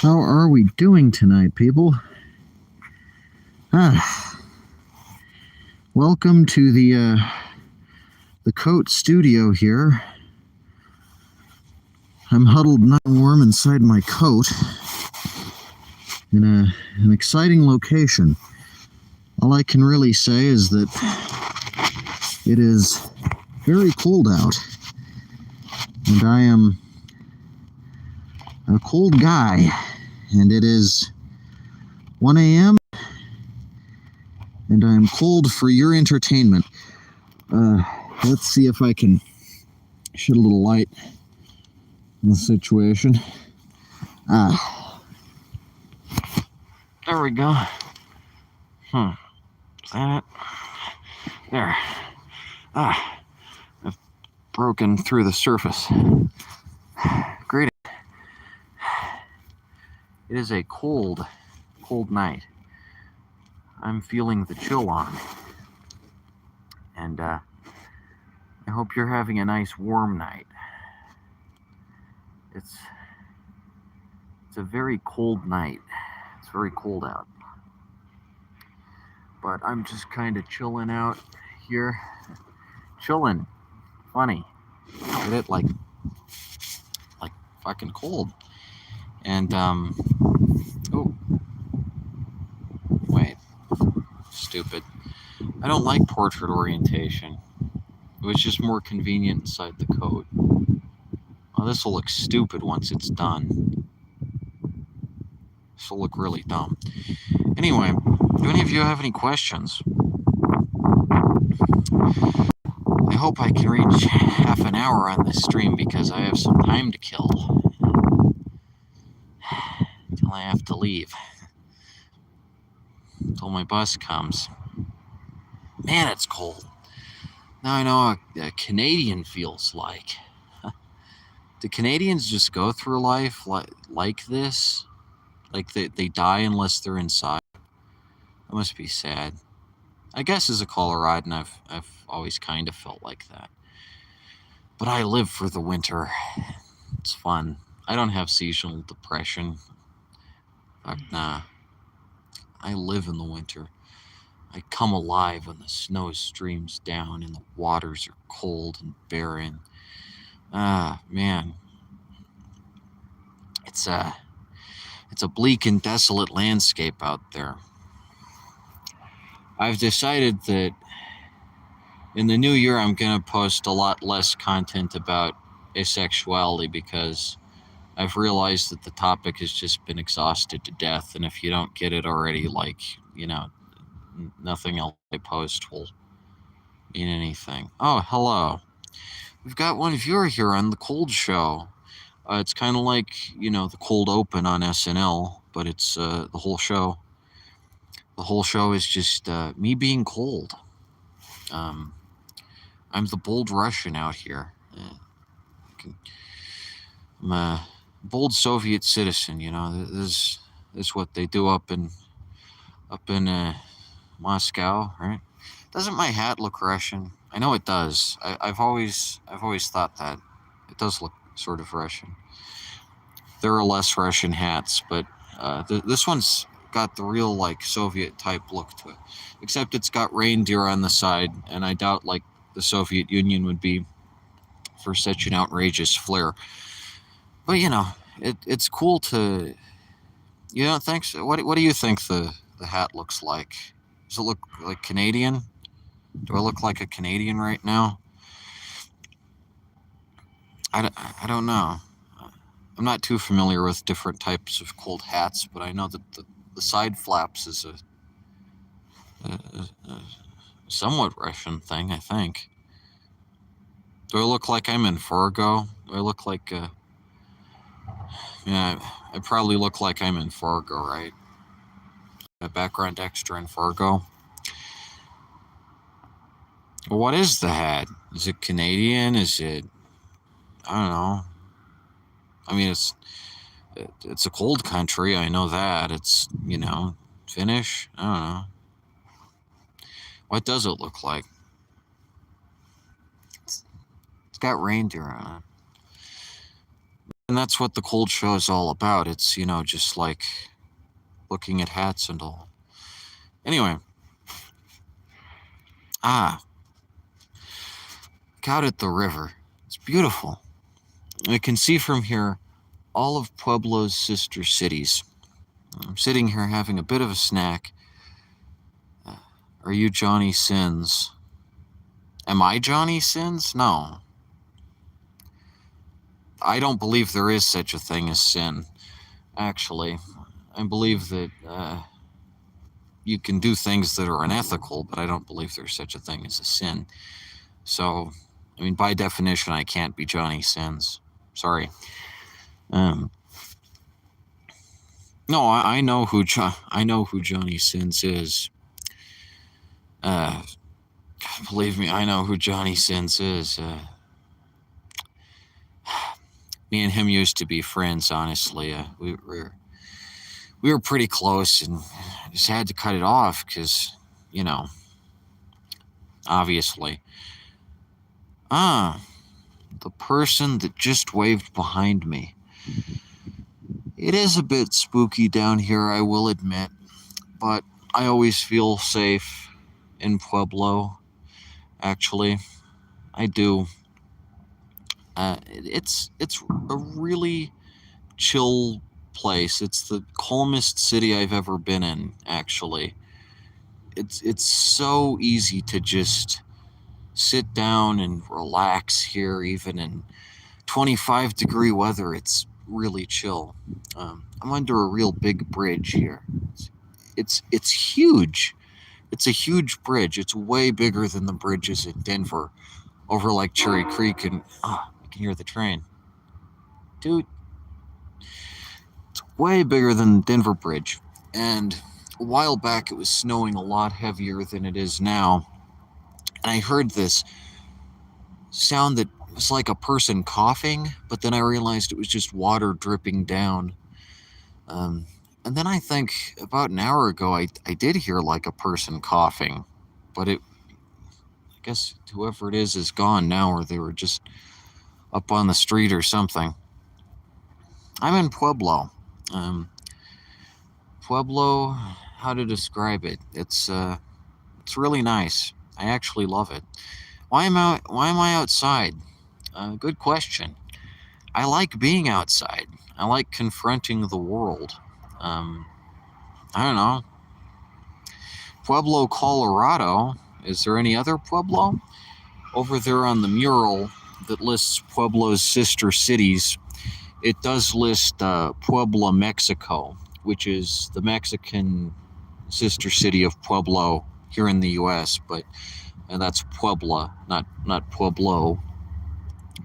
How are we doing tonight, people? Welcome to the Coat Studio here. I'm huddled nice and warm inside my coat in an exciting location. All I can really say is that it is very cold out, and I am a cold guy, and it is 1 a.m. and I am cold for your entertainment. Let's see if I can shed a little light on the situation. There we go. Is that it? There. I've broken through the surface. Great. It is a cold night. I'm feeling the chill on. And I hope you're having a nice warm night. It's a very cold night. It's very cold out. But I'm just kind of chilling out here. Chilling. Funny. Get it? Like fucking cold. And oh. Wait. Stupid. I don't like portrait orientation. It was just more convenient inside the coat. Oh, this will look stupid once it's done. This will look really dumb. Anyway, do any of you have any questions? I hope I can reach half an hour on this stream because I have some time to kill. Until I have to leave. Until my bus comes. Man, it's cold. Now I know what a Canadian feels like. Do Canadians just go through life like this? Like they die unless they're inside? That must be sad. I guess as a Coloradan, I've always kind of felt like that. But I live for the winter. It's fun. I don't have seasonal depression. In fact, nah. I live in the winter. I come alive when the snow streams down and the waters are cold and barren. Man. It's a bleak and desolate landscape out there. I've decided that in the new year I'm going to post a lot less content about asexuality because I've realized that the topic has just been exhausted to death, and if you don't get it already, nothing else I post will mean anything. Oh, hello. We've got one viewer here on The Cold Show. It's kind of like, the cold open on SNL, but it's the whole show. The whole show is just me being cold. I'm the bold Russian out here. I'm a bold Soviet citizen, This is what they do up in Moscow, right? Doesn't my hat look Russian? I know it does. I've always thought that it does look sort of Russian. There are less Russian hats, but this one's got the real Soviet type look to it. Except it's got reindeer on the side, and I doubt the Soviet Union would be for such an outrageous flair. But it's cool to. You don't think so? What do you think the hat looks like? Does it look like Canadian? Do I look like a Canadian right now? I don't know. I'm not too familiar with different types of cold hats, but I know that the side flaps is a somewhat Russian thing, I think. Do I look like I'm in Fargo? Do I look like I probably look like I'm in Fargo, right? A background extra in Fargo. Well, what is the hat? Is it Canadian? Is it? I don't know. I mean, it's a cold country. I know that. It's Finnish. I don't know. What does it look like? It's got reindeer on it. And that's what the cold show is all about. It's, just like looking at hats and all. Anyway, look out at the river. It's beautiful. I can see from here all of Pueblo's sister cities. I'm sitting here having a bit of a snack. Are you Johnny Sins? Am I Johnny Sins? No. I don't believe there is such a thing as sin, actually. I believe that you can do things that are unethical, but I don't believe there's such a thing as a sin. So, by definition, I can't be Johnny Sins. Sorry. No, I know who Johnny Sins is. Believe me, I know who Johnny Sins is. Me and him used to be friends. Honestly, we were pretty close, and just had to cut it off because, obviously. The person that just waved behind me. It is a bit spooky down here, I will admit, but I always feel safe in Pueblo. Actually, I do. It's a really chill place. It's the calmest city I've ever been in. Actually, it's so easy to just sit down and relax here, even in 25-degree weather. It's really chill. I'm under a real big bridge here. It's huge. It's a huge bridge. It's way bigger than the bridges in Denver over like Cherry Creek, and I can hear the train. Dude, it's way bigger than the Denver Bridge. And a while back, it was snowing a lot heavier than it is now. And I heard this sound that was like a person coughing, but then I realized it was just water dripping down. And then I think about an hour ago, I did hear like a person coughing, but I guess whoever it is gone now, or they were just up on the street or something. I'm in Pueblo. Pueblo, how to describe it? It's really nice. I actually love it. Why am I outside? Good question. I like being outside. I like confronting the world. I don't know. Pueblo, Colorado. Is there any other Pueblo? Over there on the mural that lists Pueblo's sister cities, it does list Puebla, Mexico, which is the Mexican sister city of Pueblo here in the U.S., and that's Puebla, not Pueblo.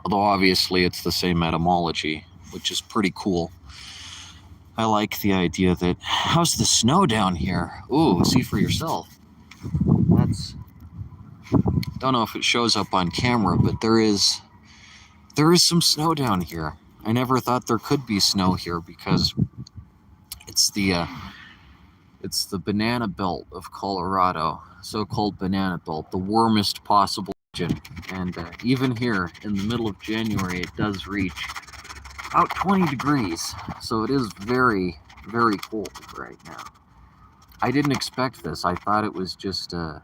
Although obviously it's the same etymology, which is pretty cool. I like the idea that, how's the snow down here? Ooh, see for yourself. Don't know if it shows up on camera, but there is some snow down here. I never thought there could be snow here because it's the banana belt of Colorado, so-called banana belt, the warmest possible region. And even here in the middle of January, it does reach about 20 degrees. So it is very, very cold right now. I didn't expect this. I thought it was just a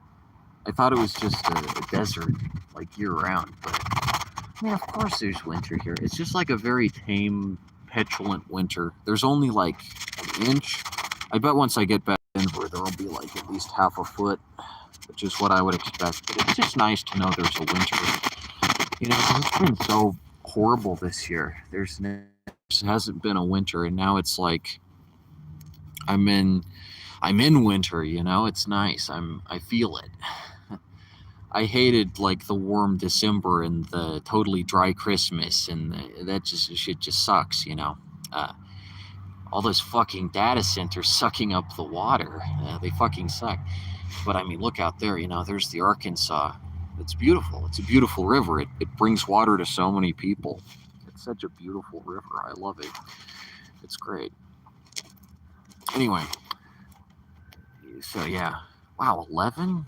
desert, like year-round. But of course there's winter here. It's just like a very tame, petulant winter. There's only like an inch. I bet once I get back to Denver, there will be like at least half a foot, which is what I would expect. But it's just nice to know there's a winter. It's been so horrible this year. There hasn't been a winter, and now it's like I'm in winter. It's nice. I feel it. I hated like the warm December and the totally dry Christmas, and shit just sucks. All those fucking data centers sucking up the water. They fucking suck. But look out there. There's the Arkansas. It's beautiful. It's a beautiful river. It brings water to so many people. It's such a beautiful river. I love it. It's great. Anyway, so yeah. Wow, 11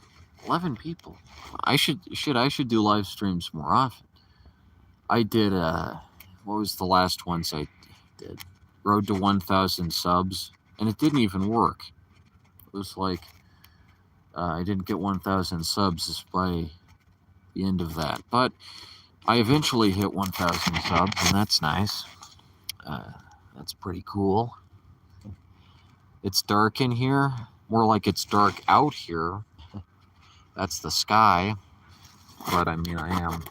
people. I should do live streams more often. I did what was the last ones I did? Road to 1,000 subs, and it didn't even work. It was like I didn't get 1,000 subs by the end of that, but I eventually hit 1,000 subs, and that's nice. That's pretty cool. It's dark in here, more like it's dark out here. That's the sky, but I mean, I am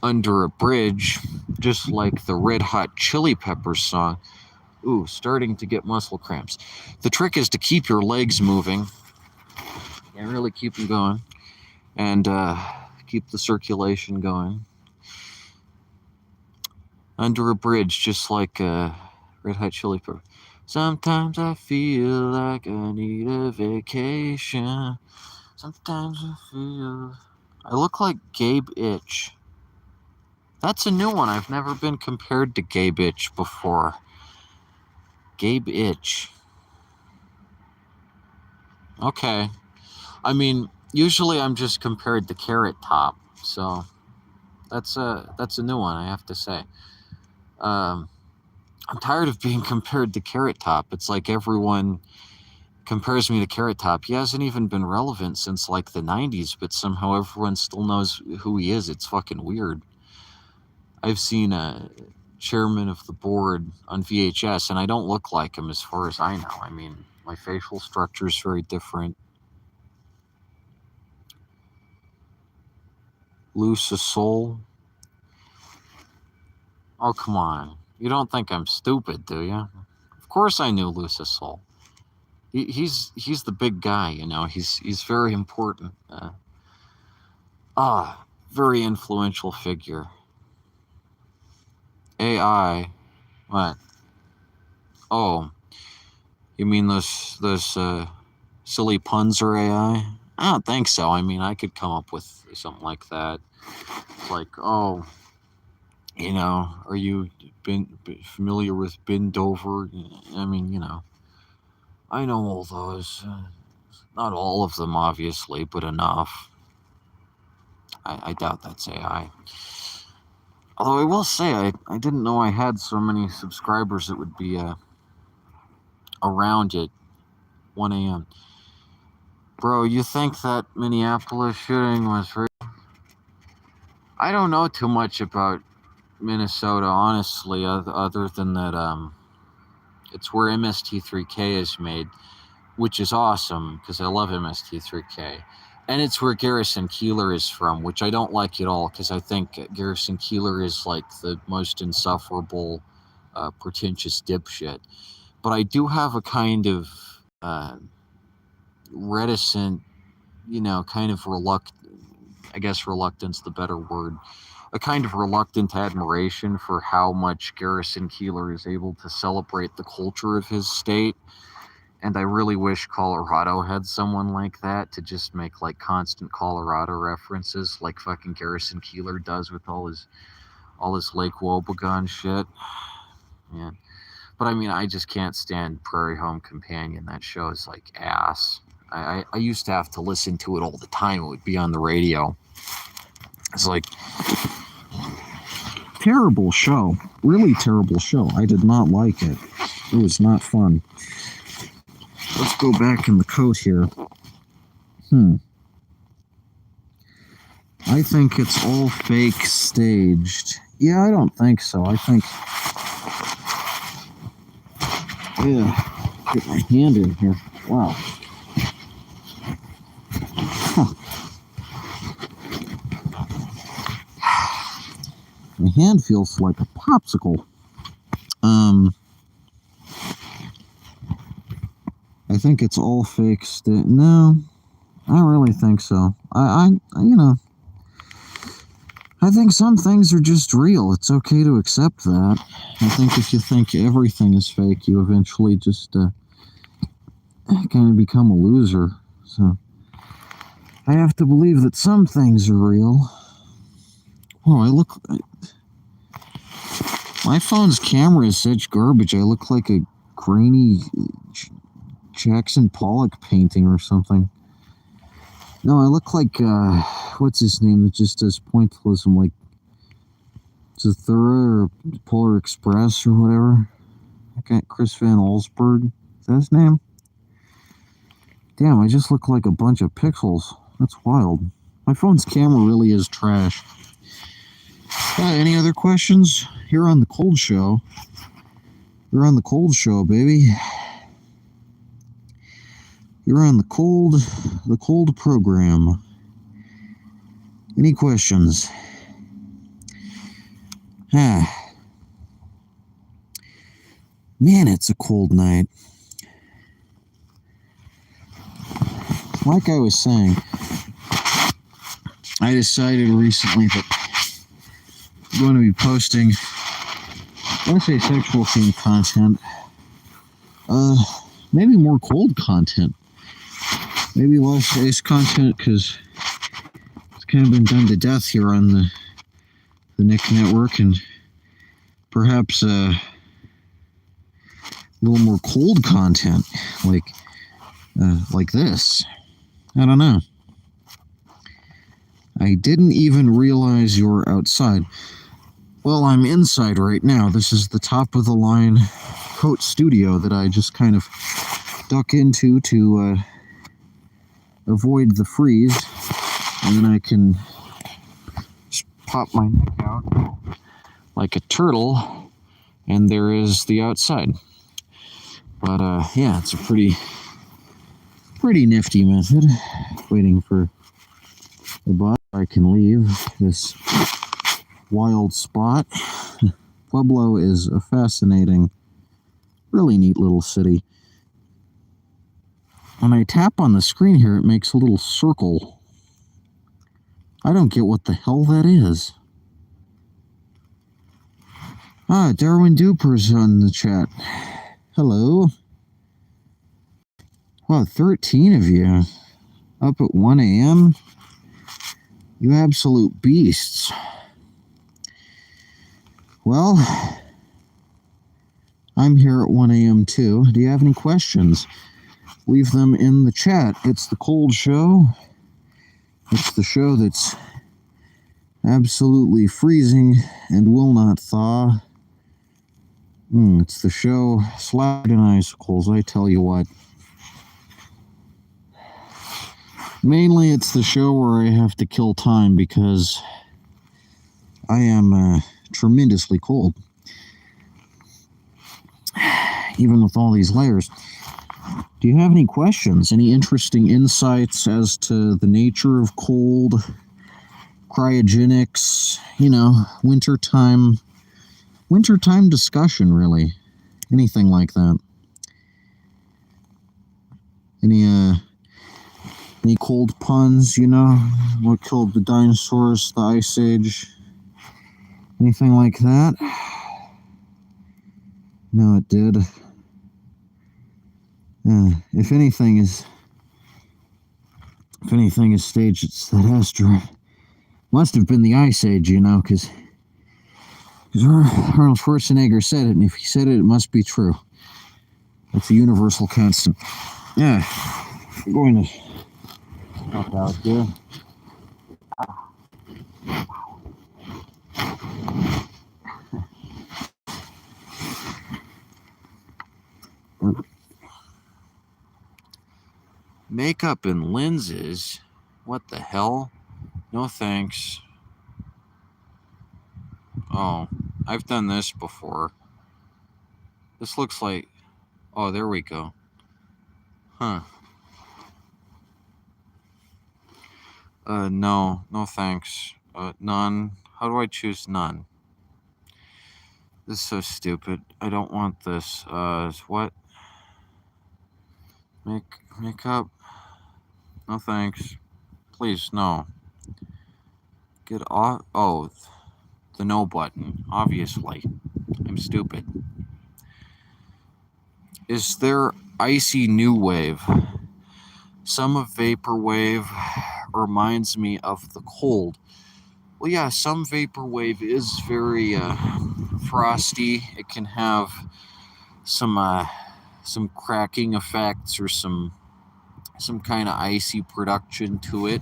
under a bridge, just like the Red Hot Chili Peppers song. Ooh, starting to get muscle cramps. The trick is to keep your legs moving and really keep them going, and keep the circulation going. Under a bridge, just like Red Hot Chili Peppers. Sometimes I feel like I need a vacation. Sometimes I feel... I look like Gabe Itch. That's a new one. I've never been compared to Gabe Itch before. Gabe Itch. Okay. I mean, usually I'm just compared to Carrot Top, so that's a new one, I have to say. I'm tired of being compared to Carrot Top. It's like everyone compares me to Carrot Top. He hasn't even been relevant since like the 90s, but somehow everyone still knows who he is. It's fucking weird. I've seen a chairman of the board on VHS, and I don't look like him as far as I know. I mean, my facial structure is very different. Loose a soul. Oh, come on. You don't think I'm stupid, do you? Of course I knew Loose a soul. He's the big guy, you know. He's very important. Very influential figure. AI. What? Oh, you mean those silly puns are AI? I don't think so. I mean, I could come up with something like that. Like, oh, you know, are you familiar with bend over? I mean, you know, I know all those. Not all of them, obviously, but enough. I doubt that's AI. Although I will say, I didn't know I had so many subscribers that would be around at 1 a.m. Bro, you think that Minneapolis shooting was real? I don't know too much about Minnesota, honestly, other than that it's where MST3K is made, which is awesome, because I love MST3K. And it's where Garrison Keillor is from, which I don't like at all, because I think Garrison Keillor is like the most insufferable, pretentious dipshit. But I do have a kind of reticent, you know, kind of I guess reluctance the better word, a kind of reluctant admiration for how much Garrison Keillor is able to celebrate the culture of his state. And I really wish Colorado had someone like that to just make like constant Colorado references, like fucking Garrison Keillor does with all his Lake Wobegon shit. Yeah. But I mean, I just can't stand Prairie Home Companion. That show is like ass. I used to have to listen to it all the time. It would be on the radio. It's like, terrible show. Really terrible show. I did not like it. It was not fun. Let's go back in the code here. I think it's all fake staged. Yeah, I don't think so. I think... Yeah, get my hand in here. Wow. Huh. My hand feels like a popsicle. I think it's all fake. No, I don't really think so. I you know, I think some things are just real. It's okay to accept that. I think if you think everything is fake, you eventually just kind of become a loser. So I have to believe that some things are real. Oh, my phone's camera is such garbage. I look like a grainy Jackson Pollock painting or something. No, I look like, what's his name that just does pointillism, like It's a Thura or Polar Express or whatever. I got Chris Van Olsberg. Is that his name? Damn, I just look like a bunch of pixels. That's wild. My phone's camera really is trash. Any other questions? Here on the Cold Show. You're on the Cold Show, baby. You're on the cold program. Any questions? Man, it's a cold night. Like I was saying, I decided recently that I'm going to be posting, I want to say sexual themed content, maybe more cold content, maybe less ace content, because it's kind of been done to death here on the Nick Network, and perhaps a little more cold content, like this. I don't know. I didn't even realize you were outside. Well, I'm inside right now. This is the top of the line coat studio that I just kind of duck into to avoid the freeze, and then I can just pop my neck out like a turtle, and there is the outside. But yeah, it's a pretty nifty method. Waiting for the bus. I can leave this wild spot. Pueblo is a fascinating, really neat little city. When I tap on the screen here, it makes a little circle. I don't get what the hell that is. Darwin Duper's on the chat. Hello. Wow, 13 of you. Up at 1 a.m.? You absolute beasts. Well, I'm here at 1 a.m. too. Do you have any questions? Leave them in the chat. It's the Cold Show. It's the show that's absolutely freezing and will not thaw. It's the show slapped in icicles, I tell you what. Mainly it's the show where I have to kill time because I am tremendously cold. Even with all these layers. Do you have any questions? Any interesting insights as to the nature of cold, cryogenics, wintertime discussion, really? Anything like that? Any cold puns, what killed the dinosaurs, the Ice Age? Anything like that? No, it did. If anything is staged, it's that Astro. Must have been the Ice Age, because Arnold Schwarzenegger said it, and if he said it, it must be true. That's a universal constant. Yeah, I'm going to stop out here. Makeup and lenses? What the hell? No thanks. Oh, I've done this before. This looks like... Oh, there we go. Huh. No thanks. None. How do I choose none? This is so stupid. I don't want this. What? Makeup? No thanks. Please, no. Get off. Oh, the no button. Obviously. I'm stupid. Is there icy new wave? Some of vaporwave reminds me of the cold. Well, yeah, some vaporwave is very frosty. It can have some cracking effects or some kind of icy production to it.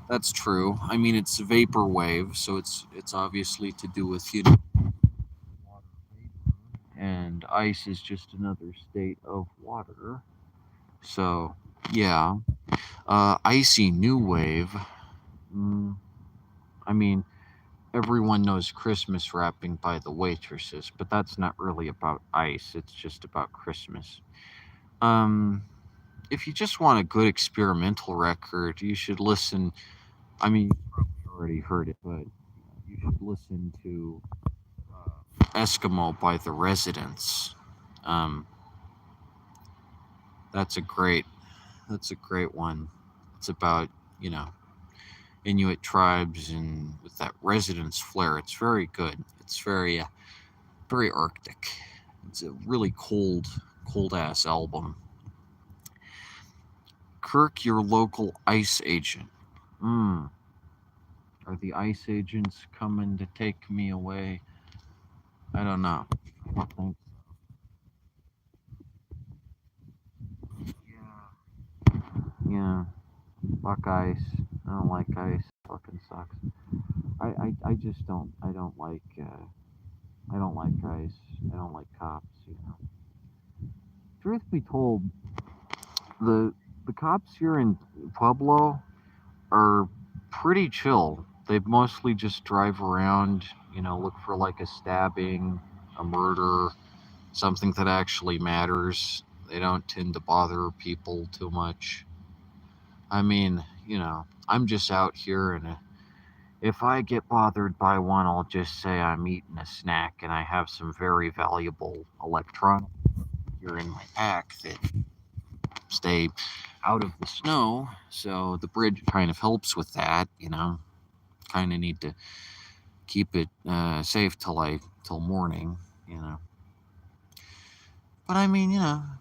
That's true. I mean, it's a vapor wave, so it's obviously to do with water vapor, and ice is just another state of water. So yeah, icy new wave. Mm, I mean, everyone knows Christmas wrapping by the waitresses, but that's not really about ice. It's just about Christmas. Um, if you just want a good experimental record, you should listen. I mean, you probably already heard it, but you should listen to Eskimo by the Residents. Um, that's a great. That's a great one. It's about you know Inuit tribes and with that residence flair. It's very good. It's very arctic. It's a really cold ass album. Kirk, your local ice agent. Hmm. Are the ice agents coming to take me away? I don't know. I don't think. Yeah. Fuck ice. I don't like ice. Fucking sucks. I just don't. I don't like. I don't like ice. I don't like cops. You know. Truth be told, the the cops here in Pueblo are pretty chill. They mostly just drive around, look for like a stabbing, a murder, something that actually matters. They don't tend to bother people too much. I mean, I'm just out here, and if I get bothered by one, I'll just say I'm eating a snack and I have some very valuable electronics here in my pack that stay out of the snow. So the bridge kind of helps with that. Kind of need to keep it safe till morning, you know. But I mean,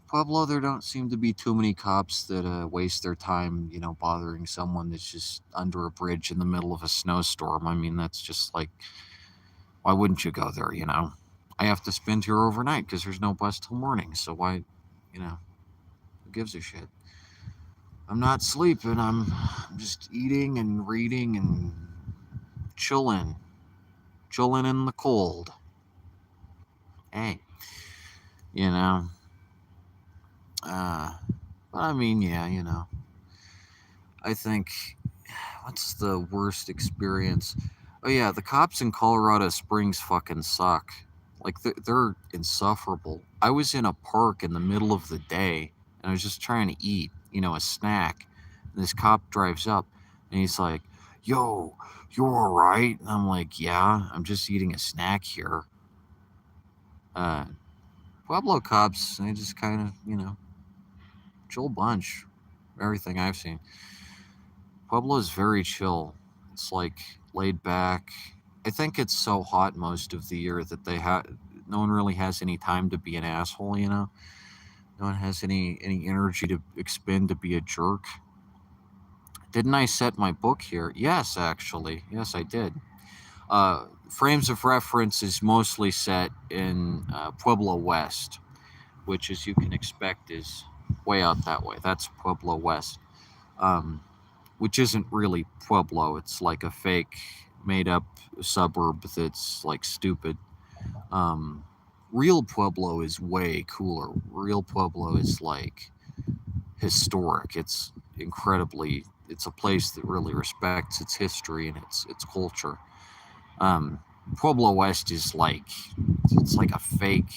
Pueblo, there don't seem to be too many cops that waste their time, bothering someone that's just under a bridge in the middle of a snowstorm. I mean, that's just like, why wouldn't you go there, I have to spend here overnight because there's no bus till morning. So why, who gives a shit? I'm not sleeping. I'm just eating and reading and chilling, chilling in the cold. Hey, you know. Uh, but I mean, yeah, I think what's the worst experience? Oh yeah, the cops in Colorado Springs fucking suck. Like they're insufferable. I was in a park in the middle of the day and I was just trying to eat, a snack. And this cop drives up and he's like, "Yo, you all right?" And I'm like, "Yeah, I'm just eating a snack here." Uh, Pueblo cops, they just kind of, chill bunch. Everything I've seen. Pueblo is very chill. It's like laid back. I think it's so hot most of the year that no one really has any time to be an asshole. No one has any energy to expend to be a jerk. Didn't I set my book here? Yes, actually. Yes, I did. Frames of reference is mostly set in Pueblo West, which, as you can expect, is way out that way. That's Pueblo West. Um, which isn't really Pueblo. It's like a fake, made up suburb that's like stupid. Um, Real Pueblo is way cooler. Real Pueblo is like historic. It's incredibly. It's a place that really respects its history and its culture. Um, Pueblo West is like it's like a fake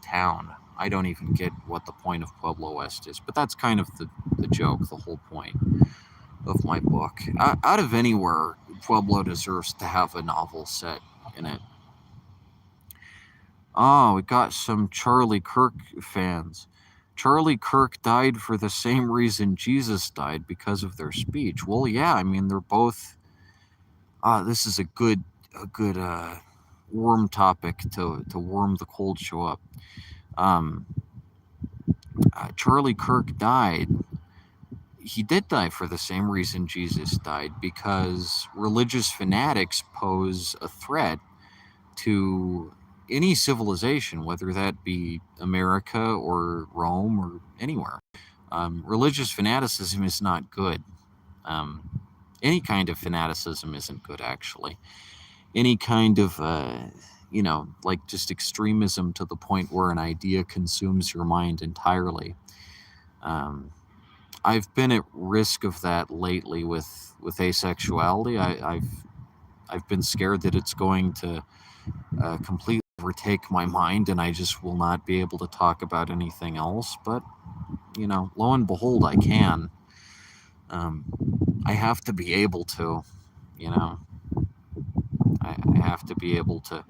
town. I don't even get what the point of Pueblo West is, but that's kind of the joke, the whole point of my book. Out of anywhere, Pueblo deserves to have a novel set in it. Oh, we got some Charlie Kirk fans. Charlie Kirk died for the same reason Jesus died, because of their speech. Well, yeah, I mean they're both. This is a good worm topic to warm the cold show up. Um, Charlie Kirk died. He did die for the same reason Jesus died, because religious fanatics pose a threat to any civilization, whether that be America or Rome or anywhere. Religious fanaticism is not good. Um, Any kind of fanaticism isn't good, actually. Any kind of, like just extremism to the point where an idea consumes your mind entirely. Um, I've been at risk of that lately with asexuality. I've been scared that it's going to completely overtake my mind, and I just will not be able to talk about anything else. But lo and behold, I can. Um, I have to be able to. You know, I have to be able to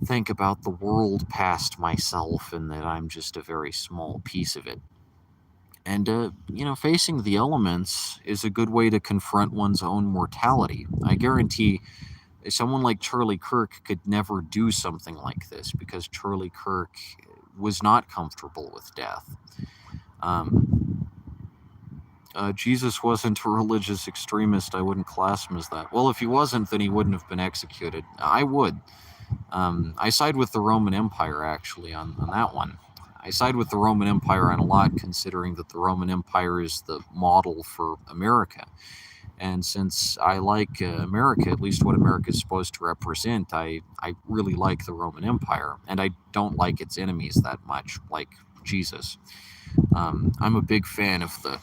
think about the world past myself, and that I'm just a very small piece of it. And, facing the elements is a good way to confront one's own mortality. I guarantee someone like Charlie Kirk could never do something like this because Charlie Kirk was not comfortable with death. Um, Jesus wasn't a religious extremist. I wouldn't class him as that. Well, if he wasn't, then he wouldn't have been executed. I would. I side with the Roman Empire, actually, on that one. I side with the Roman Empire on a lot, considering that the Roman Empire is the model for America. And since I like America, at least what America is supposed to represent, I really like the Roman Empire. And I don't like its enemies that much, like Jesus. I'm a big fan of the,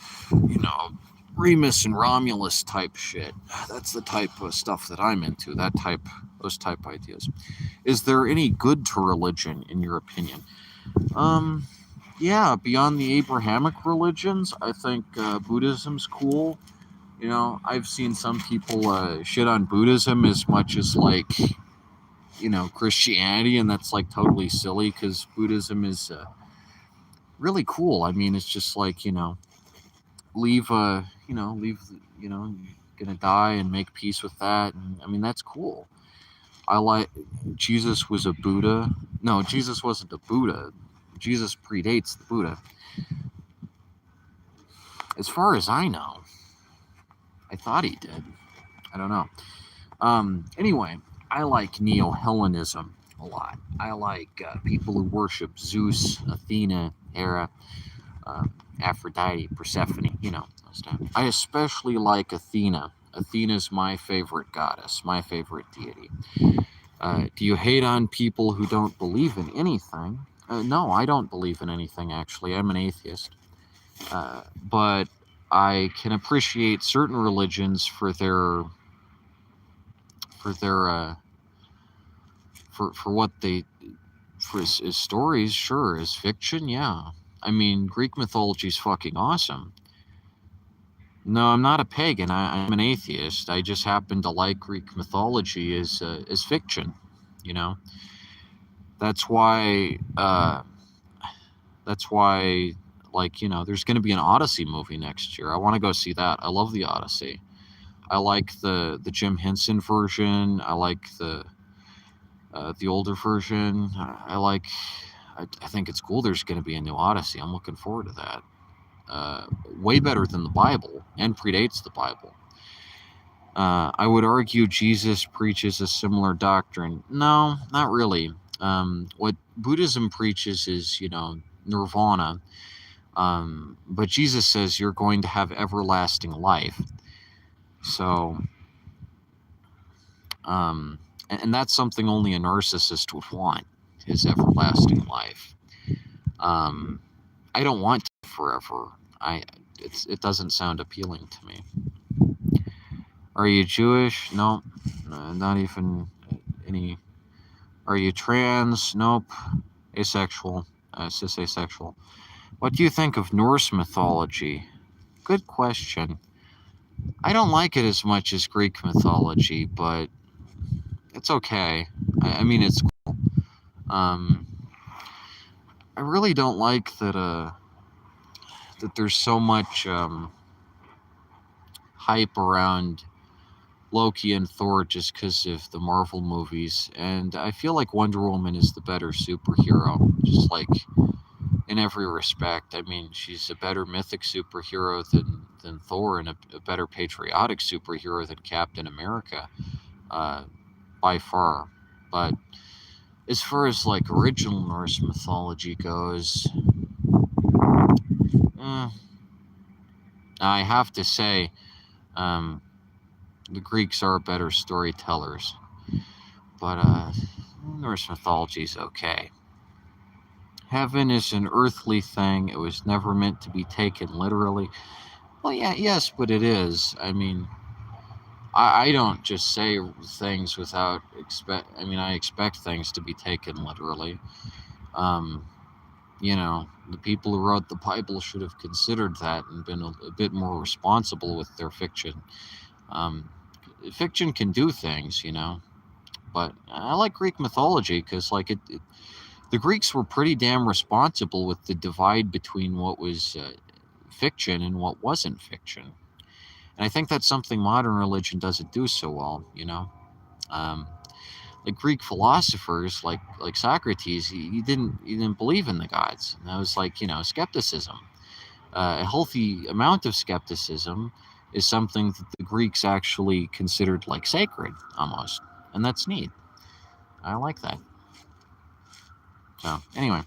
Remus and Romulus type shit. That's the type of stuff that I'm into. Those type ideas. Is there any good to religion, in your opinion? Um, yeah, beyond the Abrahamic religions, I think Buddhism's cool. I've seen some people shit on Buddhism as much as like Christianity, and that's like totally silly because Buddhism is really cool. I mean, it's just like leave you're gonna die and make peace with that, and I mean that's cool. I like Jesus was a Buddha. No, Jesus wasn't a Buddha. Jesus predates the Buddha. As far as I know, I thought he did. I don't know. Anyway, I like Neo Hellenism a lot. I like people who worship Zeus, Athena, Hera, uh, Aphrodite, Persephone, those type. I especially like Athena. Athena's my favorite goddess, my favorite deity. Do you hate on people who don't believe in anything? No, I don't believe in anything, actually. I'm an atheist. But I can appreciate certain religions for their for what they for as stories, sure, as fiction, yeah. I mean, Greek mythology is fucking awesome. No, I'm not a pagan. I'm an atheist. I just happen to like Greek mythology as fiction. You know, that's why. That's why, like there's going to be an Odyssey movie next year. I want to go see that. I love the Odyssey. I like the Jim Henson version. I like the older version. I like. I think it's cool. There's going to be a new Odyssey. I'm looking forward to that. Way better than the Bible and predates the Bible. I would argue Jesus preaches a similar doctrine. No, not really. What Buddhism preaches is, nirvana. But Jesus says you're going to have everlasting life. So, and that's something only a narcissist would want, is everlasting life. I don't want forever. It doesn't sound appealing to me. Are you Jewish? Nope. Not even any. Are you trans? Nope. Asexual. Cis asexual. What do you think of Norse mythology? Good question. I don't like it as much as Greek mythology, but it's okay. I mean, it's cool. I really don't like that there's so much hype around Loki and Thor just because of the Marvel movies, and I feel like Wonder Woman is the better superhero, just like in every respect. I mean, she's a better mythic superhero than Thor, and a better patriotic superhero than Captain America, uh, by far. But as far as like original Norse mythology goes, eh, I have to say Um, the Greeks are better storytellers, but Norse mythology is okay. Heaven is an earthly thing. It was never meant to be taken literally. Well, yeah, yes, but it is. I mean, I don't just say things without expect. I mean, I expect things to be taken literally. Um, the people who wrote the Bible should have considered that and been a bit more responsible with their fiction. Um, Fiction can do things, but I like Greek mythology because, like, the Greeks were pretty damn responsible with the divide between what was fiction and what wasn't fiction. And I think that's something modern religion doesn't do so well. Um, like Greek philosophers, like Socrates, he didn't believe in the gods. And that was like skepticism. A healthy amount of skepticism is something that the Greeks actually considered like sacred almost, and that's neat. I like that. So anyway,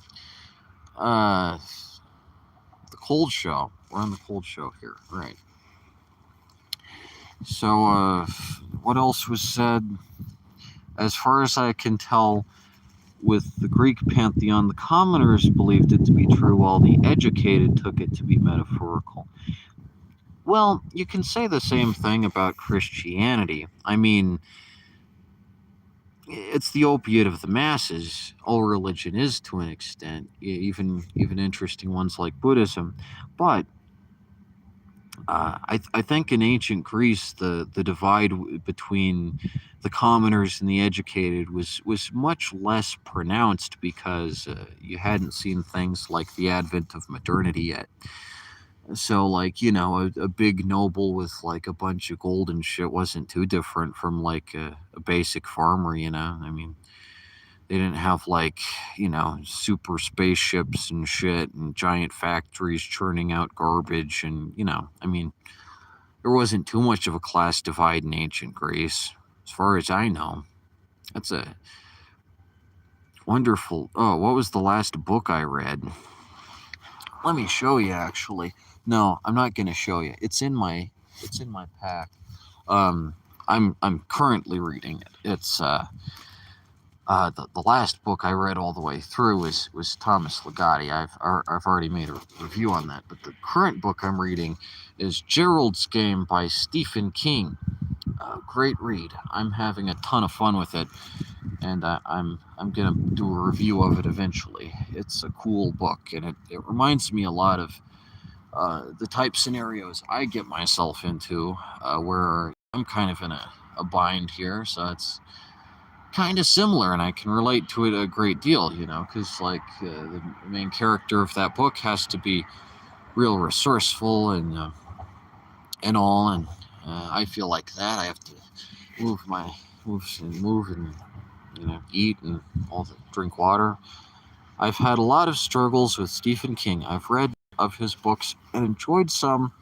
uh, the cold show. We're on the cold show here, right? So what else was said? As far as I can tell, with the Greek pantheon, the commoners believed it to be true, while the educated took it to be metaphorical. Well, you can say the same thing about Christianity. I mean, it's the opiate of the masses. All religion is to an extent, even interesting ones like Buddhism. But I think in ancient Greece, the divide between the commoners and the educated was much less pronounced because you hadn't seen things like the advent of modernity yet. So, like, a big noble with like a bunch of gold and shit wasn't too different from like a basic farmer. I mean, they didn't have like, super spaceships and shit and giant factories churning out garbage. And, I mean, there wasn't too much of a class divide in ancient Greece, as far as I know. That's a wonderful. Oh, what was the last book I read? Let me show you. Actually, no, I'm not gonna show you. It's in my pack. Um, I'm currently reading it. It's the last book I read all the way through was Thomas Ligotti. I've already made a review on that, but the current book I'm reading is Gerald's Game by Stephen King. Great read. I'm having a ton of fun with it, and I'm gonna do a review of it eventually. It's a cool book, and it reminds me a lot of the type scenarios I get myself into, where I'm kind of in a bind here, so it's kind of similar, and I can relate to it a great deal, because like the main character of that book has to be real resourceful and all, and I feel like that. I have to move my move and eat and all the drink water. I've had a lot of struggles with Stephen King. I've read of his books and enjoyed some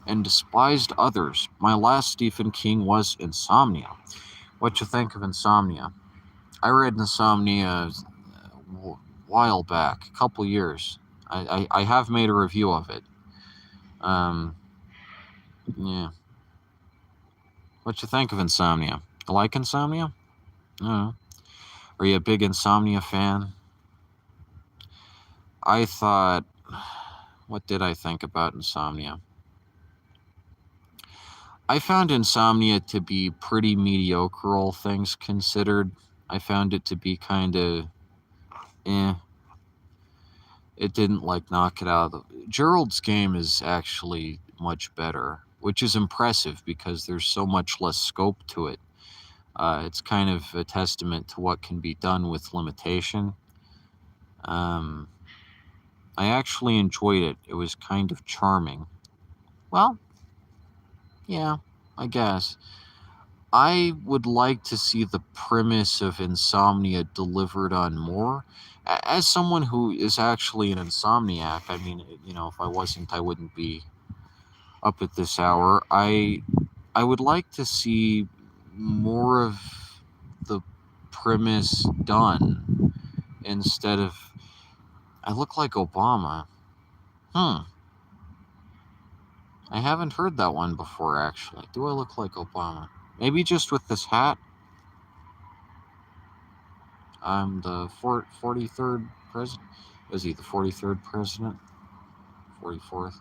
and despised others. My last Stephen King was Insomnia. What you think of Insomnia? I read Insomnia a while back, a couple years. I have made a review of it. Um, yeah. What you think of Insomnia? You like Insomnia? Uh, are you a big Insomnia fan? I thought, what did I think about Insomnia? I found Insomnia to be pretty mediocre, all things considered. I found it to be kind of, eh. It didn't like knock it out of the. Gerald's Game is actually much better, which is impressive because there's so much less scope to it. It's kind of a testament to what can be done with limitation. Um, I actually enjoyed it. It was kind of charming. Well, yeah, I guess. I would like to see the premise of Insomnia delivered on more. As someone who is actually an insomniac, I mean, if I wasn't, I wouldn't be up at this hour. I would like to see more of the premise done instead of. I look like Obama. Hmm. I haven't heard that one before, actually. Do I look like Obama? Maybe just with this hat. I'm the 43rd president. Is he the 43rd president? 44th?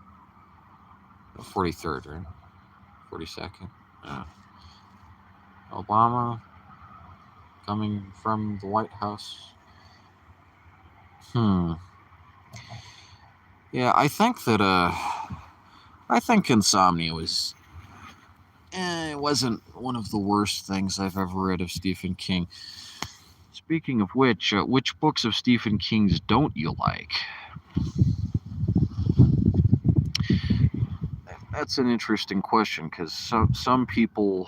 43rd, right? 42nd? Yeah. Obama coming from the White House. Hmm. Yeah, I think insomnia was it wasn't one of the worst things I've ever read of Stephen King. Speaking of which books of Stephen King's don't you like? That's an interesting question because some people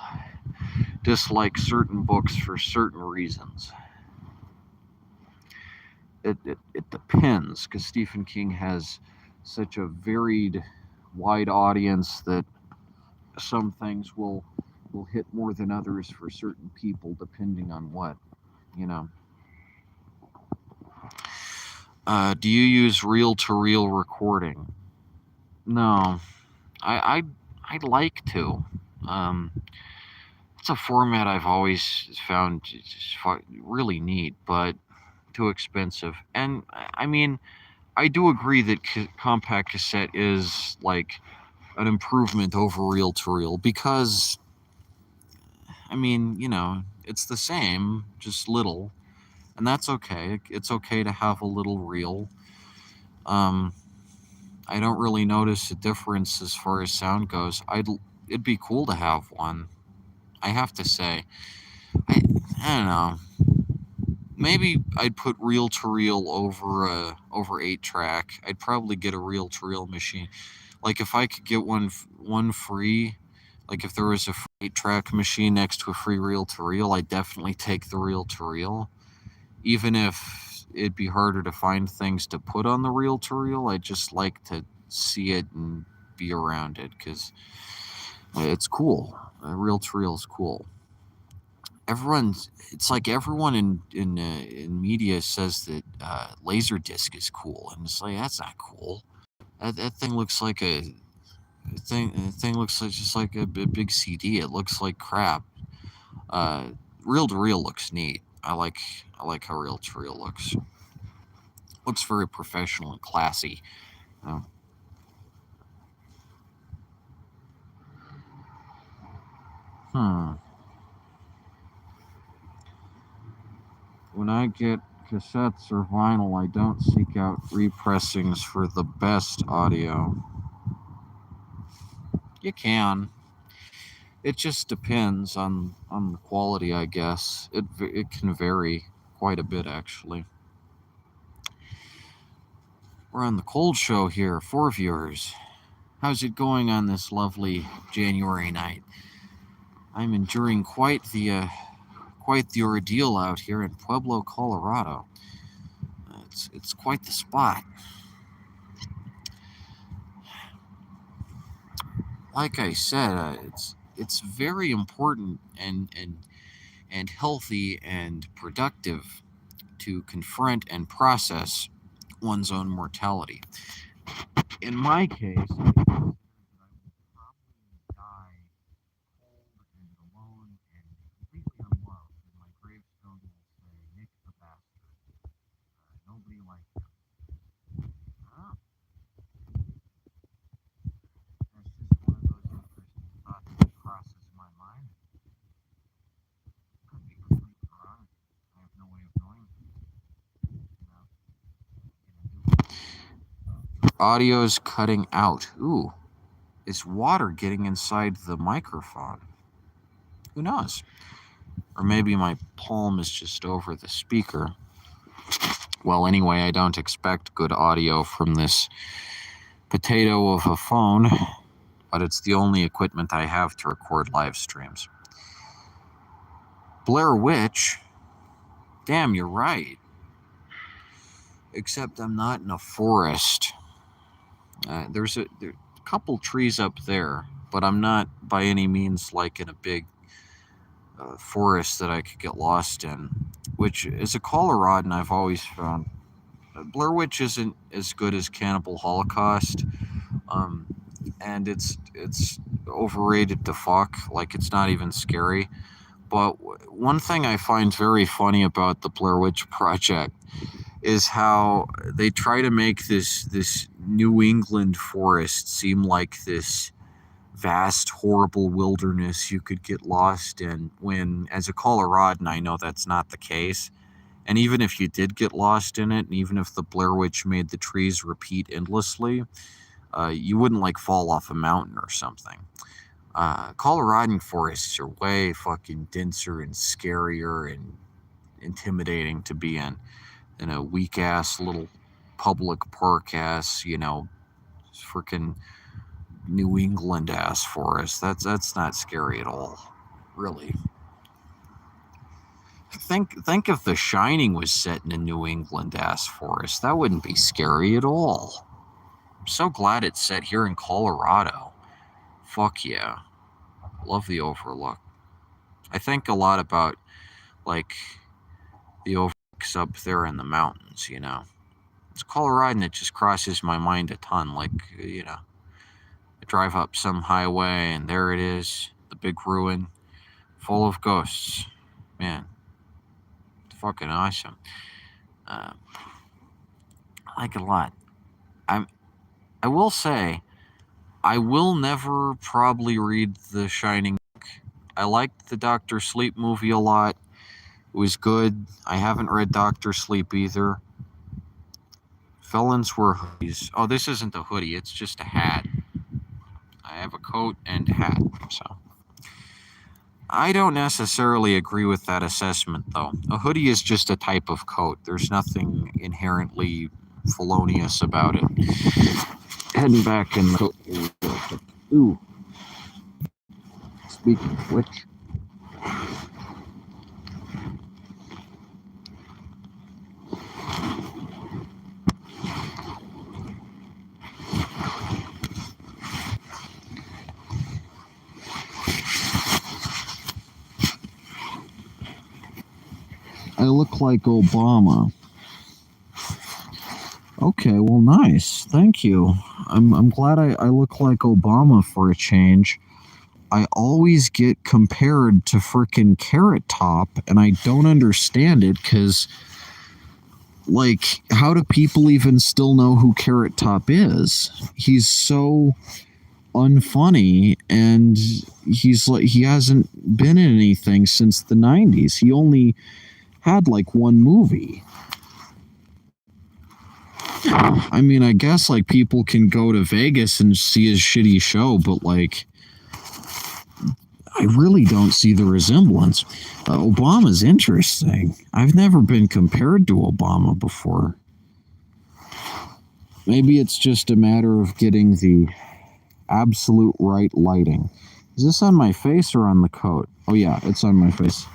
dislike certain books for certain reasons. It depends because Stephen King has such a varied, wide audience that some things will hit more than others for certain people depending on what you know. Do you use reel-to-reel recording? No, I I'd like to. Um, it's a format I've always found just really neat, but too expensive. And I mean, I do agree that compact cassette is like an improvement over reel to reel because I mean, it's the same, just little, and that's okay. It's okay to have a little reel. Um, I don't really notice a difference as far as sound goes. It'd be cool to have one. I have to say, I I don't know. Maybe I'd put reel to reel over 8 track. I'd probably get a reel to reel machine. Like if I could get one free, like if there was a free 8 track machine next to a free reel to reel, I'd definitely take the reel to reel. Even if it'd be harder to find things to put on the reel to reel, I'd just like to see it and be around it because it's cool. Reel to reel is cool. It's like everyone in media says that Laserdisc is cool, and it's like that's not cool. That thing looks like the thing looks like just like a big CD. It looks like crap. Uh, Reel to reel looks neat. I like how reel to reel looks. Looks very professional and classy. Uh, hmm. When I get cassettes or vinyl, I don't seek out repressings for the best audio. You can. It just depends on the quality, I guess. It can vary quite a bit, actually. We're on the cold show here, for viewers. How's it going on this lovely January night? I'm enduring quite the ordeal out here in Pueblo, Colorado. It's quite the spot. Like I said, it's very important and healthy and productive to confront and process one's own mortality. In my case, I consider that I will probably die cold and alone and completely unloved, and my gravestone will say, Nick the Bastard. Nobody liked him. Ah, that's just one of those interesting thoughts that crosses my mind. Could be completely wrong. I have no way of knowing. You know, audio's cutting out. Ooh, is water getting inside the microphone? Who knows? Or maybe my palm is just over the speaker. Well, anyway, I don't expect good audio from this potato of a phone, but it's the only equipment I have to record live streams. Blair Witch? Damn, you're right. Except I'm not in a forest. There's a couple trees up there, but I'm not by any means like in a big forest that I could get lost in, which is a Coloradan I've always found. Blair Witch isn't as good as Cannibal Holocaust. Um, and it's overrated to fuck. Like, it's not even scary. But one thing I find very funny about the Blair Witch Project is how they try to make this New England forest seem like this vast, horrible wilderness you could get lost in, when, as a Coloradan, I know that's not the case. And even if you did get lost in it, and even if the Blair Witch made the trees repeat endlessly, you wouldn't like fall off a mountain or something. Coloradan forests are way fucking denser and scarier and intimidating to be in than a weak ass little public park ass, freaking New England ass forest. That's not scary at all, really. Think if The Shining was set in a New England ass forest, that wouldn't be scary at all. I'm so glad it's set here in Colorado. Fuck yeah. Love the Overlook. I think a lot about, like, the overlooks up there in the mountains, It's Colorado, and it just crosses my mind a ton. Like, I drive up some highway and there it is, the big ruin, full of ghosts. Man, it's fucking awesome. I like it a lot. I will say, I will never probably read The Shining. I liked the Doctor Sleep movie a lot. It was good. I haven't read Doctor Sleep either. Felons wear hoodies. Oh, this isn't a hoodie. It's just a hat. I have a coat and a hat. So I don't necessarily agree with that assessment, though. A hoodie is just a type of coat. There's nothing inherently felonious about it. Heading back in the coat. Ooh. Speaking of which. I look like Obama. Okay, well, nice. Thank you. I'm glad I look like Obama for a change. I always get compared to frickin' Carrot Top, and I don't understand it, because, like, how do people even still know who Carrot Top is? He's so unfunny, and he hasn't been in anything since the 90s. He only had like one movie. I mean, I guess like people can go to Vegas and see his shitty show, but like, I really don't see the resemblance. Obama's interesting. I've never been compared to Obama before. Maybe it's just a matter of getting the absolute right lighting. Is this on my face or on the coat? Oh yeah, it's on my face.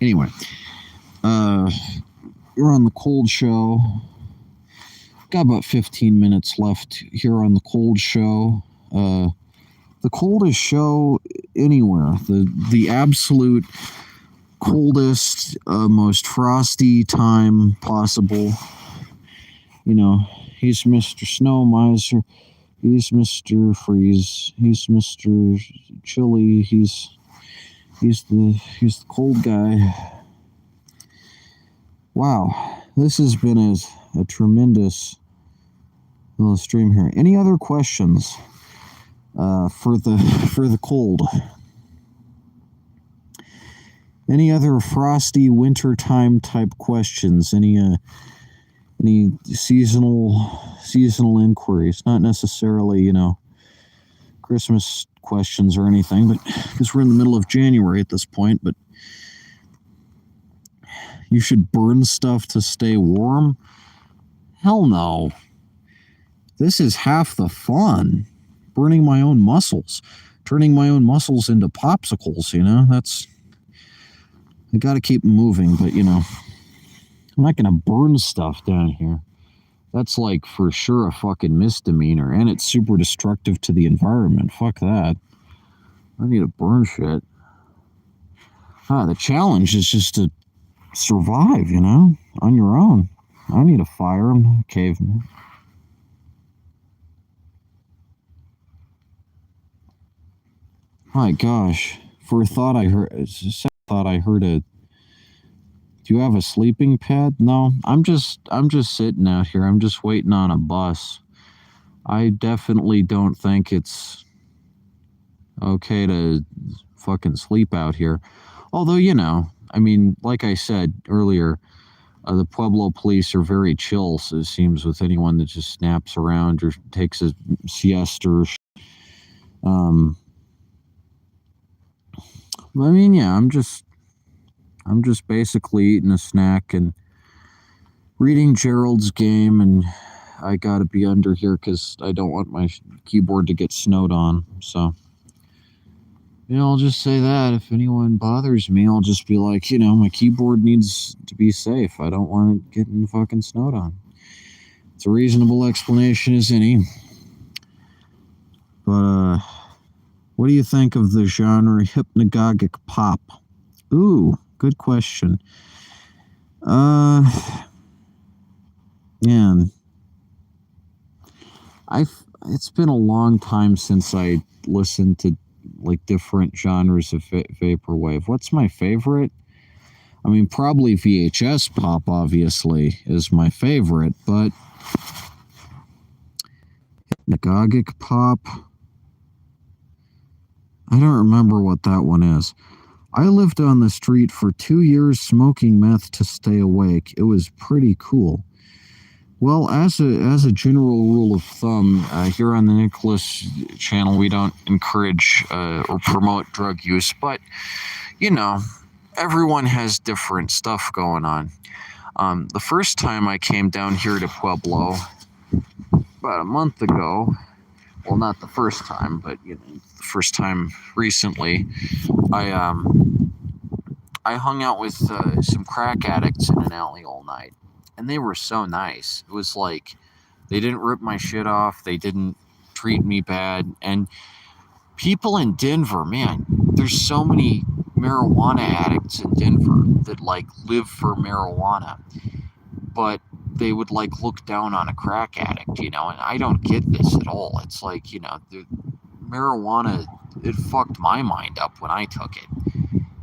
Anyway, you're on the cold show. Got about 15 minutes left here on the cold show. The coldest show anywhere. The absolute coldest, most frosty time possible. He's Mr. Snow Miser. He's Mr. Freeze. He's Mr. Chili. He's the cold guy. Wow, this has been a tremendous little stream here. Any other questions for the cold? Any other frosty wintertime type questions? Any seasonal inquiries? Not necessarily, Christmas questions or anything, but because we're in the middle of January at this point. But you should burn stuff to stay warm? Hell no. This is half the fun. Burning my own muscles. Turning my own muscles into popsicles, that's... I gotta keep moving, but, I'm not gonna burn stuff down here. That's, like, for sure a fucking misdemeanor, and it's super destructive to the environment. Fuck that. I need to burn shit. The challenge is just to survive, on your own. I need a fire. I'm a caveman. My gosh. For a thought I heard, it's a second thought I heard a. Do you have a sleeping pad? No, I'm just sitting out here. I'm just waiting on a bus. I definitely don't think it's okay to fucking sleep out here. Although, I mean, like I said earlier, the Pueblo police are very chill, so it seems, with anyone that just snaps around or takes a siesta. Um, I mean, yeah, I'm just basically eating a snack and reading Gerald's game, and I gotta be under here because I don't want my keyboard to get snowed on. So, I'll just say that if anyone bothers me, I'll just be like, my keyboard needs to be safe. I don't want it getting fucking snowed on. It's a reasonable explanation as any. But, what do you think of the genre hypnagogic pop? Ooh, good question. Man, it's been a long time since I listened to like different genres of vaporwave. What's my favorite? I mean, probably VHS pop, obviously, is my favorite, but hypnagogic pop, I don't remember what that one is. I lived on the street for 2 years smoking meth to stay awake. It was pretty cool. Well, as a general rule of thumb, here on the Nicholas channel, we don't encourage or promote drug use, but everyone has different stuff going on. The first time I came down here to Pueblo, about a month ago, well, not the first time, but the first time recently, I hung out with some crack addicts in an alley all night, and they were so nice. It was like they didn't rip my shit off, they didn't treat me bad, and people in Denver, man, there's so many marijuana addicts in Denver that like live for marijuana, but they would like look down on a crack addict, and I don't get this at all. It's like, the marijuana, it fucked my mind up when I took it.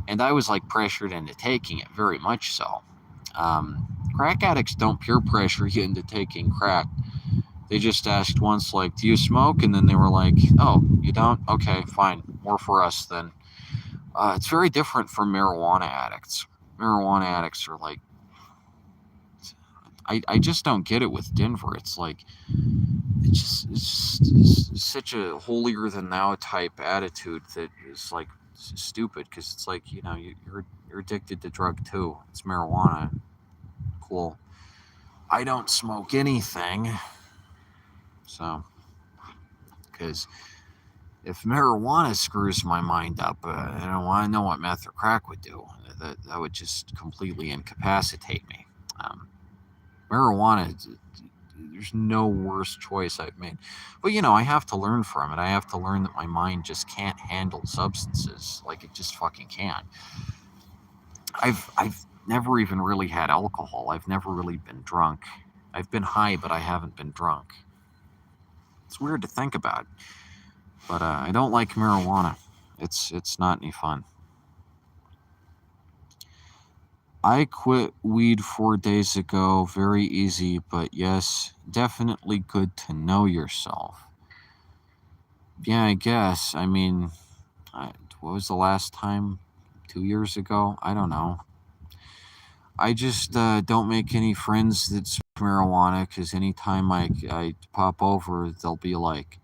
And I was like pressured into taking it, very much so. Crack addicts don't peer pressure you into taking crack. They just asked once, like, do you smoke? And then they were like, oh, you don't? Okay, fine. More for us then. It's very different from marijuana addicts. Marijuana addicts are like, I just don't get it with Denver. It's like, it's such a holier than thou type attitude that is like stupid, because it's like, you're addicted to drug too. It's marijuana. Cool. I don't smoke anything. So, because if marijuana screws my mind up, I don't want to know what meth or crack would do. That would just completely incapacitate me. Marijuana, there's no worse choice I've made. But I have to learn from it. I have to learn that my mind just can't handle substances. Like, it just fucking can't. I've never even really had alcohol. I've never really been drunk. I've been high, but I haven't been drunk. It's weird to think about. But I don't like marijuana. It's not any fun. I quit weed 4 days ago. Very easy, but yes, definitely good to know yourself. Yeah, I guess. I mean, what was the last time? 2 years ago? I don't know. I just don't make any friends that smoke marijuana, because anytime I pop over, they'll be like,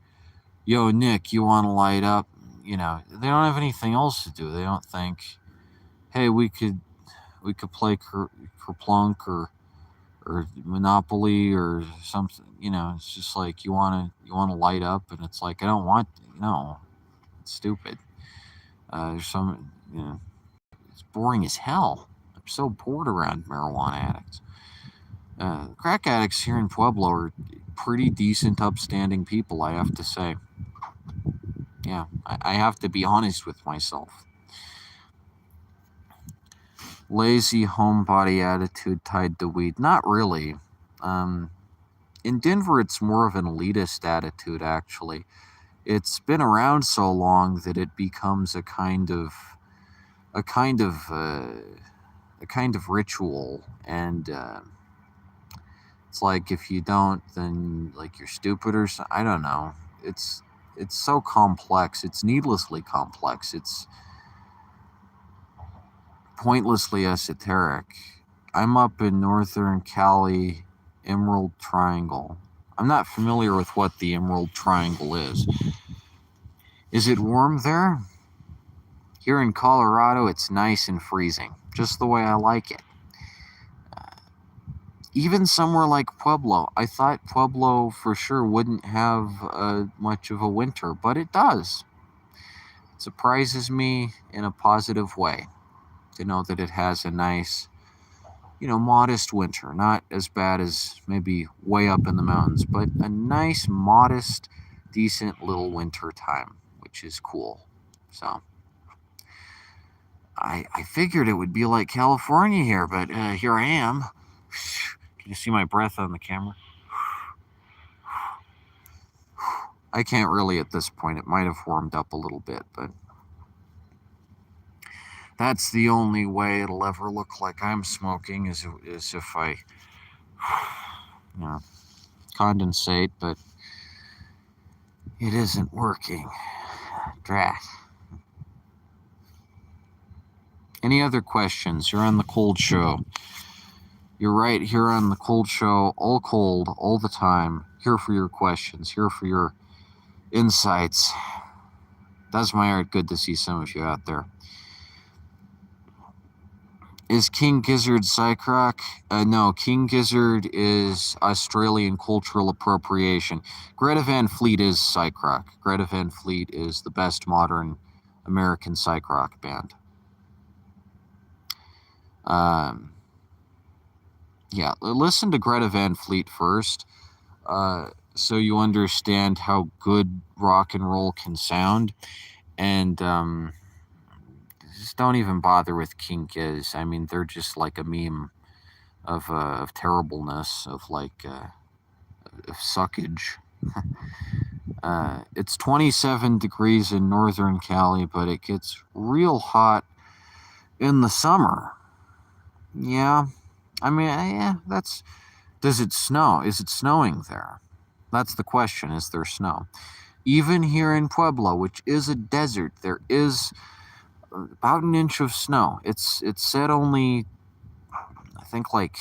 yo, Nick, you want to light up? They don't have anything else to do. They don't think, hey, we could play Kerplunk or Monopoly or something. It's just like, you want to light up, and it's like, I don't want. It's stupid. There's some. It's boring as hell. I'm so bored around marijuana addicts. Crack addicts here in Pueblo are pretty decent, upstanding people, I have to say. Yeah, I have to be honest with myself. Lazy homebody attitude tied to weed. Not really. In Denver, it's more of an elitist attitude, actually. It's been around so long that it becomes a kind of a kind of ritual, and it's like if you don't, then like you're stupid or something. I don't know. It's so complex. It's needlessly complex. It's pointlessly esoteric. I'm up in Northern Cali, Emerald Triangle. I'm not familiar with what the Emerald Triangle is. Is it warm there? Here in Colorado, it's nice and freezing, just the way I like it. Even somewhere like Pueblo, I thought Pueblo for sure wouldn't have much of a winter, but it does. It surprises me in a positive way to know that it has a nice, modest winter. Not as bad as maybe way up in the mountains, but a nice, modest, decent little winter time, which is cool. So I figured it would be like California here, but here I am. Can you see my breath on the camera? I can't really at this point. It might have warmed up a little bit, but that's the only way it'll ever look like I'm smoking is if I, condensate, but it isn't working. Drat. Any other questions? You're on the cold show. You're right here on the cold show, all cold, all the time. Here for your questions, here for your insights. Does my art good to see some of you out there. Is King Gizzard Psychroc? No, King Gizzard is Australian cultural appropriation. Greta Van Fleet is Psychroc. Greta Van Fleet is the best modern American Psychroc band. Yeah, listen to Greta Van Fleet first, so you understand how good rock and roll can sound, and just don't even bother with King Giz. I mean, they're just like a meme of terribleness, of suckage. It's 27 degrees in Northern Cali, but it gets real hot in the summer. Yeah. I mean, yeah, does it snow? Is it snowing there? That's the question. Is there snow? Even here in Pueblo, which is a desert, there is about an inch of snow. It's said only, I think, like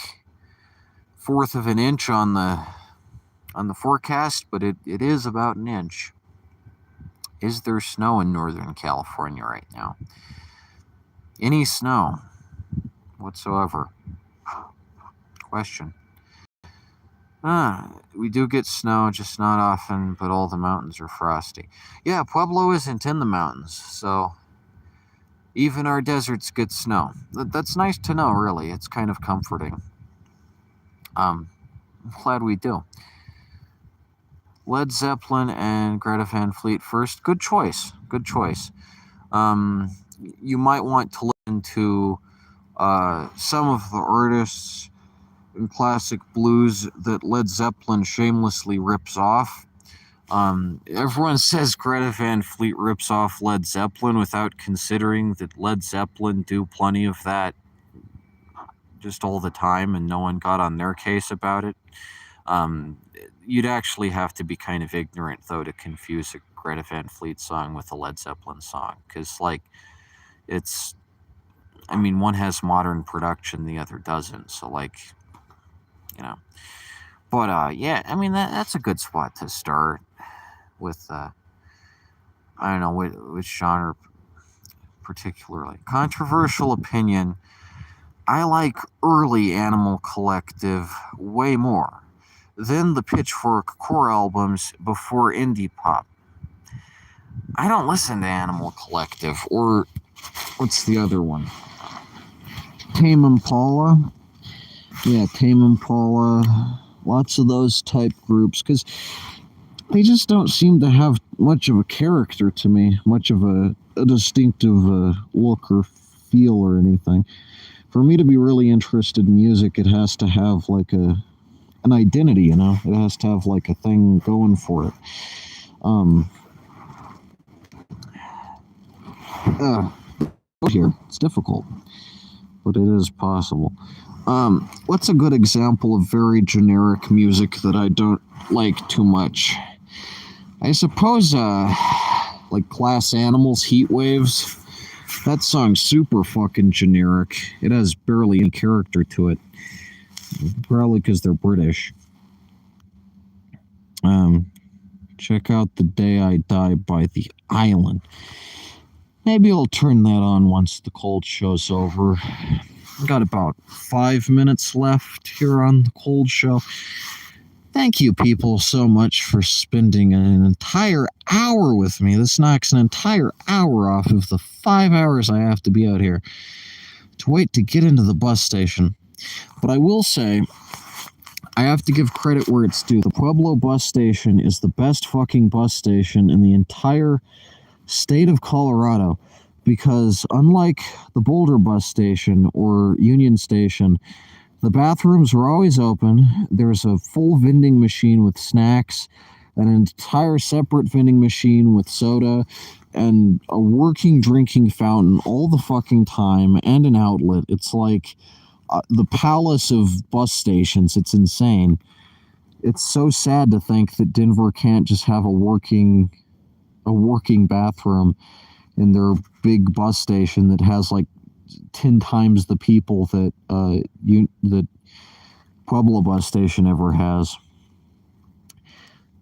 fourth of an inch on the forecast, but it is about an inch. Is there snow in Northern California right now? Any snow whatsoever? Question. We do get snow, just not often, but all the mountains are frosty. Yeah, Pueblo isn't in the mountains, so even our deserts get snow. That's nice to know, really. It's kind of comforting. I'm glad we do. Led Zeppelin and Greta Van Fleet first. Good choice. Good choice. You might want to listen to some of the artists in classic blues that Led Zeppelin shamelessly rips off. Everyone says Greta Van Fleet rips off Led Zeppelin without considering that Led Zeppelin do plenty of that just all the time, and no one got on their case about it. You'd actually have to be kind of ignorant, though, to confuse a Greta Van Fleet song with a Led Zeppelin song, because, one has modern production, the other doesn't, so, But, yeah, that's a good spot to start with, I don't know, which genre particularly. Controversial opinion, I like early Animal Collective way more than the Pitchfork core albums before indie pop. I don't listen to Animal Collective, or what's the other one? Tame Impala? Yeah, Tame Impala. Lots of those type groups, because they just don't seem to have much of a character to me, much of a distinctive look or feel or anything. For me to be really interested in music, it has to have like an identity, you know? It has to have like a thing going for it. Here, it's difficult, but it is possible. What's a good example of very generic music that I don't like too much? I suppose, like Glass Animals, Heat Waves. That song's super fucking generic. It has barely any character to it. Probably because they're British. Check out The Day I Die by The Island. Maybe I'll turn that on once the cold show's over. Got about 5 minutes left here on the cold show. Thank you, people, so much for spending an entire hour with me. This knocks an entire hour off of the 5 hours I have to be out here to wait to get into the bus station. But I will say, I have to give credit where it's due. The Pueblo bus station is the best fucking bus station in the entire state of Colorado, because unlike the Boulder bus station or Union Station, the bathrooms are always open. There's a full vending machine with snacks, an entire separate vending machine with soda, and a working drinking fountain all the fucking time, and an outlet. It's like the palace of bus stations. It's insane. It's so sad to think that Denver can't just have a working bathroom in their big bus station that has like 10 times the people that that Pueblo bus station ever has.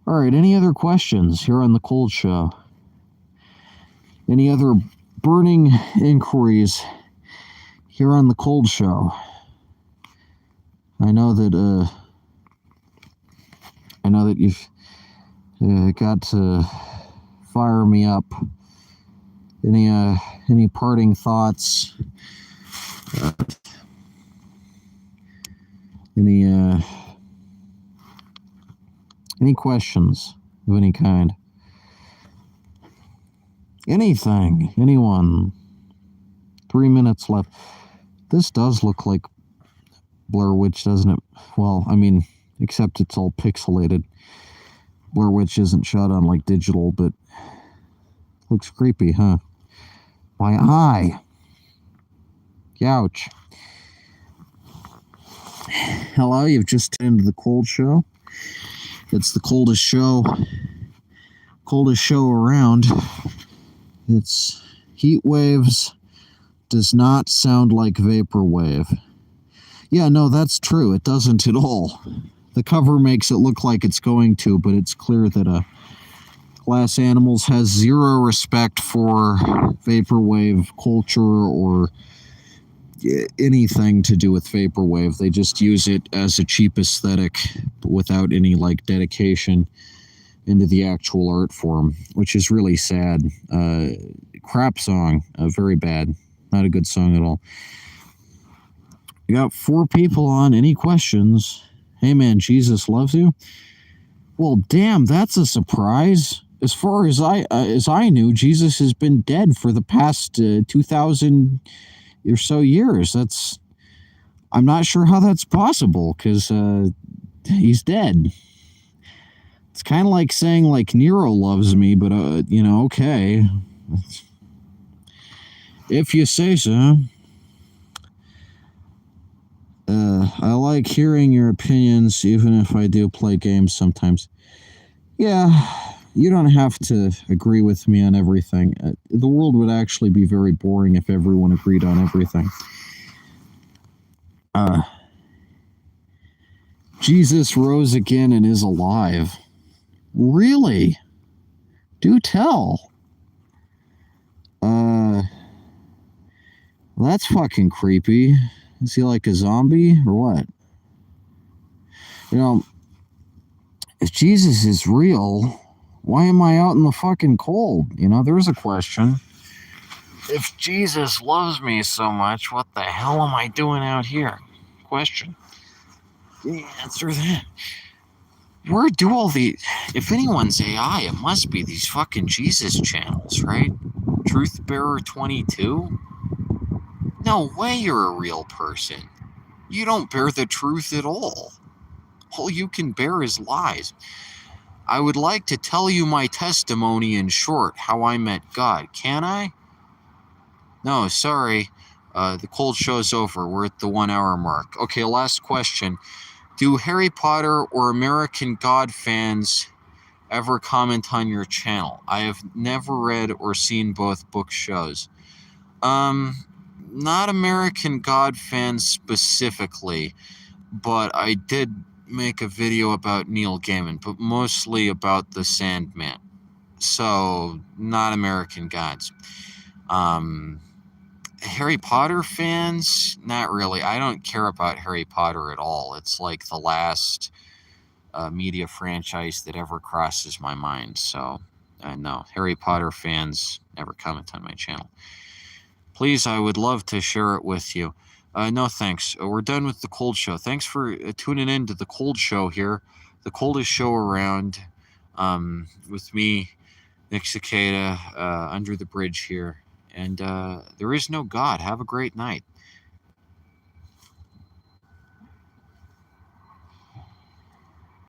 All right, any other questions here on the Cold Show? Any other burning inquiries here on the Cold Show? I know that you've got to fire me up. Any parting thoughts? Any questions of any kind? Anything? Anyone? 3 minutes left. This does look like Blair Witch, doesn't it? Well, I mean, except it's all pixelated. Blair Witch isn't shot on like digital, but looks creepy, huh? My eye. Ouch. Hello, you've just tuned to the Cold Show. It's the coldest show around. It's heat waves. Does not sound like vaporwave. Yeah, no, that's true. It doesn't at all. The cover makes it look like it's going to, but it's clear that Glass Animals has zero respect for vaporwave culture or anything to do with vaporwave. They just use it as a cheap aesthetic without any like dedication into the actual art form, which is really sad. Crap song, very bad, not a good song at all. We got 4 people on. Any questions? Hey man, Jesus loves you. Well, damn, that's a surprise. As far as I knew, Jesus has been dead for the past 2,000 or so years. I'm not sure how that's possible, because he's dead. It's kind of like saying like Nero loves me, but okay, if you say so. I like hearing your opinions, even if I do play games sometimes. Yeah, you don't have to agree with me on everything. The world would actually be very boring if everyone agreed on everything. Jesus rose again and is alive. Really? Do tell. That's fucking creepy. Is he like a zombie or what? If Jesus is real, why am I out in the fucking cold? There's a question. If Jesus loves me so much, what the hell am I doing out here? Question. Answer that. Where do all the... If anyone's AI, it must be these fucking Jesus channels, right? Truth Bearer 22? No way you're a real person. You don't bear the truth at all. All you can bear is lies. I would like to tell you my testimony in short, how I met God. Can I? No, sorry. The cold show's over. We're at the 1 hour mark. Okay, last question. Do Harry Potter or American God fans ever comment on your channel? I have never read or seen both book shows. Um, Not American God fans specifically, but I did make a video about Neil Gaiman, but mostly about the Sandman. So, not American Gods. Um, Harry Potter fans? Not really. I don't care about Harry Potter at all. It's like the last media franchise that ever crosses my mind. So, no, Harry Potter fans never comment on my channel. Please, I would love to share it with you. No, thanks. We're done with the cold show. Thanks for tuning in to the cold show here, the coldest show around, with me, Nick Cicada, under the bridge here. And there is no God. Have a great night.